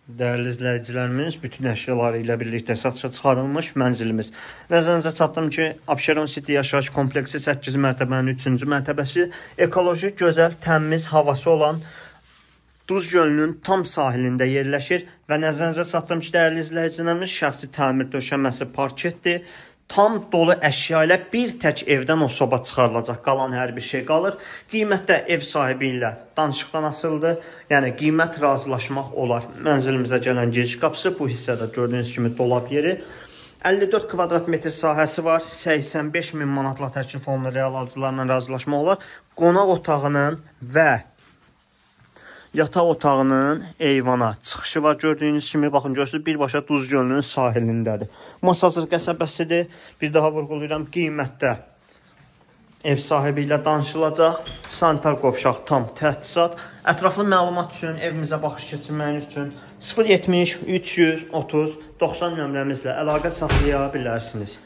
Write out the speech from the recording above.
Dəyərli izləyicilərimiz, bütün əşyaları ilə birlikdə satışa çıxarılmış mənzilimiz. Nəzərinizə çatdım ki, Abşeron City yaşayış kompleksi 8 mərtəbənin 3-cü mərtəbəsi ekoloji, gözəl, təmiz havası olan Duz gölünün tam sahilində yerləşir və nəzərinizə çatdım ki, dəyərli izləyicilərimiz, şəxsi təmir döşəməsi, parketdir. Tam dolu əşya ilə bir tək evdən o soba çıxarılacaq. Qalan hər bir şey qalır. Qiymətdə ev sahibi ilə danışıqdan asılıdır. Yəni, qiymət razılaşmaq olar. Mənzilimizə gələn giriş qapısı bu hissədə gördüyünüz kimi dolab yeri. 54 kvadrat metr sahəsi var. 85 min manatla təklif olunur, real alıcılarla razılaşmaq olar. Qonaq otağının və yataq otağının eyvana çıxışı var. Gördüyünüz kimi, baxın, görürsünüz, birbaşa Duz gölünün sahilindədir. Masazır qəsəbəsidir. Bir daha vurğulayıram, qiymətdə ev sahibi ilə danışılacaq. Sanitar qovşaq tam təchizat. Ətraflı məlumat üçün, evimizə baxış keçirməyiniz üçün 070 330 90 nömrəmizlə əlaqə saxlaya bilərsiniz.